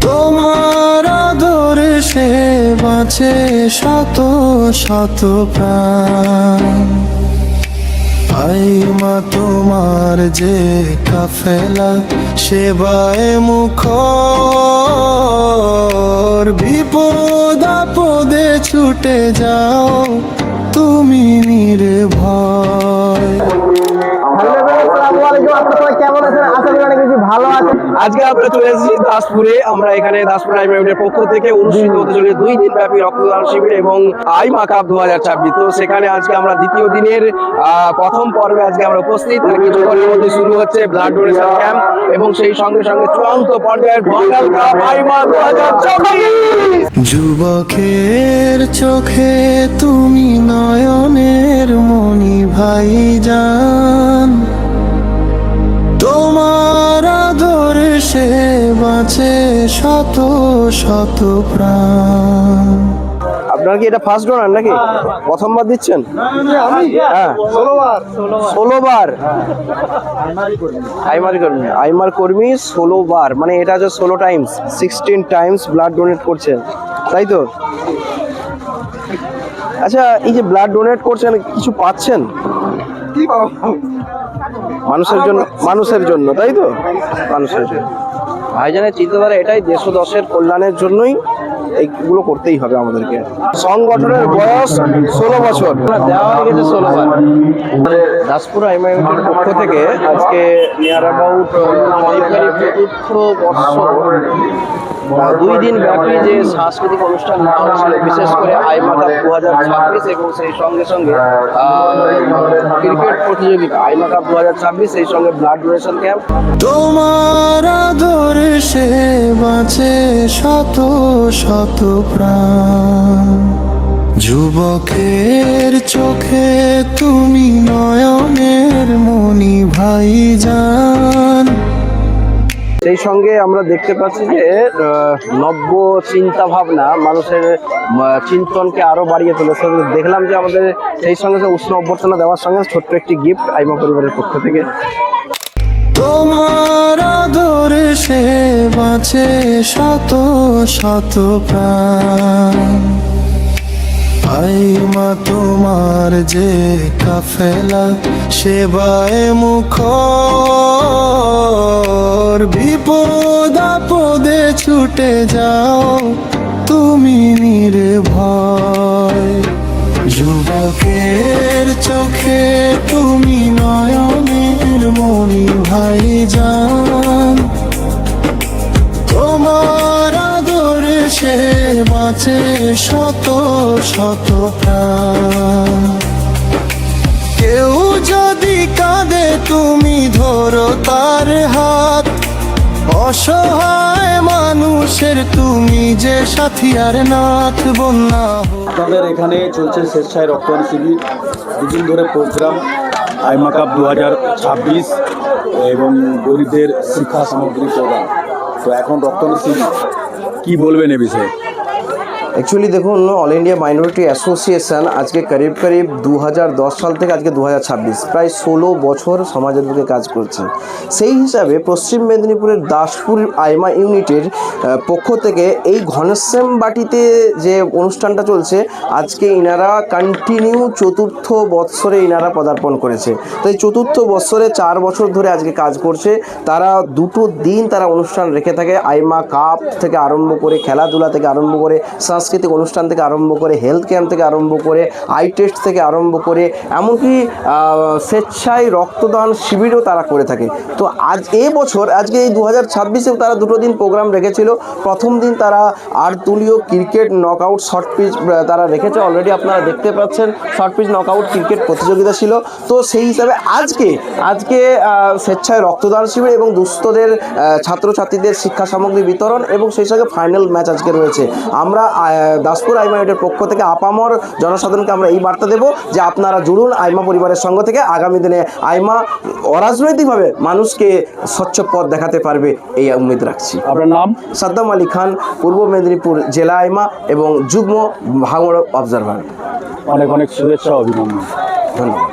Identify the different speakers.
Speaker 1: তোমার আদরে সে বাঁচে শত শত প্রাণ। আই মা তোমার যে কাফেলা সেবায় মুখর, বিপদ আপদে ছুটে যাও তুমি নির্ভয়।
Speaker 2: কেমন আছেন? আশা করি অনেক বেশি ভালো আছেন।
Speaker 3: আজকে আমরা চলে এসেছি দাসপুরে। আমরা এখানে দাসপুর আইএমএর পক্ষ থেকে অনুষ্ঠিত হতে চলে 2 দিন ব্যাপী রক্তদান শিবির এবং আইমা কাপ 2026। তো সেখানে আজকে আমরা দ্বিতীয় দিনের প্রথম পর্বে আজকে আমরা উপস্থিত। আর কিছুক্ষণের মধ্যে শুরু হচ্ছে ব্লাড ডোনেশন ক্যাম্প এবং সেই সঙ্গে সঙ্গে চূড়ান্ত পর্যায়ের বাঙাল কাপ আইমা 2026।
Speaker 1: যুবকের চোখে তুমি নয়নের মণি ভাইজান, তোমার আদরে সে বাঁচে শত শত প্রাণ।
Speaker 3: আপনারা কি এটা ফার্স্ট ডোনার নাকি প্রথমবার দিচ্ছেন? হ্যাঁ, 16 বার আইমার কর্মী 16 বার, মানে এটা হচ্ছে 16 টাইমস 16 টাইমস ব্লাড ডোনেট করছেন, তাই তো? আচ্ছা, এই যে ব্লাড ডোনেট করছেন কিছু পাচ্ছেন? মানুষের জন্য তাই তো? মানুষের জন্য। ভাইজানের চিন্তাধারা এটাই, দেশ-দশের কল্যাণের জন্যই এইগুলো করতেই হবে আমাদেরকে। সংগঠনের বয়স 16 বছর, দেওয়া হয়ে গেছে 16 বার। দাসপুর আইএমএর পক্ষ থেকে আজকে নিয়ার অ্যাবাউট চতুর্থ বর্ষ 2 দিন ব্যাপী যে সাংস্কৃতিক অনুষ্ঠান নেওয়া হয়েছিল, বিশেষ করে আইমা কাপ 2026 এবং সেই সঙ্গে সঙ্গে ক্রিকেট প্রতিযোগিতা আইমা কাপ 2026, সেই সঙ্গে ব্লাড ডোনেশন ক্যাম্প।
Speaker 1: তোমার আদরে সে বাঁচে শত শত প্রাণ। যুবকের চোখে তুমি নয়নের মণি ভাইজান।
Speaker 3: সেই সঙ্গে আমরা দেখতে পাচ্ছি যে নব্য চিন্তা ভাবনা মানুষের চিন্তনকে আরো বাড়িয়ে তুলেছে। দেখলাম যে আমাদের সেই সঙ্গে উষ্ণ অভ্যর্থনা দেওয়ার সঙ্গে ছোট্ট একটি গিফট আইমা পরিবারের পক্ষ থেকে।
Speaker 1: তোমার আদরে সে বাঁচে শত শত প্রাণ। আইমা তোমার যে কাফেলা সেবায় মুখর, বিপদ আপদে ছুটে যাও তুমি নির্ভয়। যুবকের চোখে তুমি নয়নের মণি ভাইজান, তোমার আদরে সে বাঁচে শত শত প্রাণ। কেউ যদি কাঁদে তুমি ধরো তার হাত, অসহায় মানুষের তুমি যে সাথী আর নাথ। বন্যা
Speaker 4: আপনাদের এখানে চলছে স্বেচ্ছায় রক্তদান শিবির, 2 দিন ধরে প্রোগ্রাম আইমা কাপ 2026 এবং গরিবদের শিক্ষা সামগ্রী প্রদান। তো এখন রক্তদান শিবির, কি বলবেন এ বিষয়ে?
Speaker 3: অ্যাকচুয়ালি দেখুন, অল ইন্ডিয়া মাইনরিটি অ্যাসোসিয়েশন আজকে করিব 2010 সাল থেকে আজকে 2026 প্রায় 16 বছর সমাজের বুকে কাজ করছে। সেই হিসাবে পশ্চিম মেদিনীপুরের দাসপুর আইমা ইউনিটের পক্ষ থেকে এই ঘনশ্যাম বাটিতে যে অনুষ্ঠানটা চলছে, আজকে ইনারা কন্টিনিউ 4র্থ বৎসরে ইনারা পদার্পণ করেছে। তো এই 4র্থ বৎসরে 4 বছর ধরে আজকে কাজ করছে। তারা 2 দিন তারা অনুষ্ঠান রেখে থাকে। আইমা কাপ থেকে আরম্ভ করে, খেলাধুলা থেকে আরম্ভ করে, সাংস্কৃতিক অনুষ্ঠান থেকে আরম্ভ করে, হেলথ ক্যাম্প থেকে আরম্ভ করে, আই টেস্ট থেকে আরম্ভ করে, এমনকি স্বেচ্ছায় রক্তদান শিবিরও তারা করে থাকে। তো আজ বছর আজকে এই 2026-এও তারা 2 দিন প্রোগ্রাম রেখেছিল। প্রথম দিন তারা আটদলীয় ক্রিকেট নকআউট শর্ট পিচ তারা রেখেছে। অলরেডি আপনারা দেখতে পাচ্ছেন শর্ট পিচ নকআউট ক্রিকেট প্রতিযোগিতা ছিল। তো সেই হিসাবে আজকে স্বেচ্ছায় রক্তদান শিবির এবং দুস্থদের ছাত্রছাত্রীদের শিক্ষা সামগ্রী বিতরণ এবং সেই সঙ্গে ফাইনাল ম্যাচ আজকে রয়েছে। আমরা দাসপুর আইমা ইউনিটের পক্ষ থেকে আপামর জনসাধারণকে আমরা এই বার্তা দেব যে আপনারা জুড়ুন আইমা পরিবারের সঙ্গ থেকে। আগামী দিনে আইমা অরাজনৈতিকভাবে মানুষকে স্বচ্ছ পথ দেখাতে পারবে এই উম্মিদ রাখছি।
Speaker 4: আপনার নাম?
Speaker 3: সাদ্দাম আলী খান, পূর্ব মেদিনীপুর জেলা আইমা এবং যুগ্ম ভাঙড় অবজারভার।
Speaker 4: অনেক অনেক শুভেচ্ছা, অভিনন্দন,
Speaker 3: ধন্যবাদ।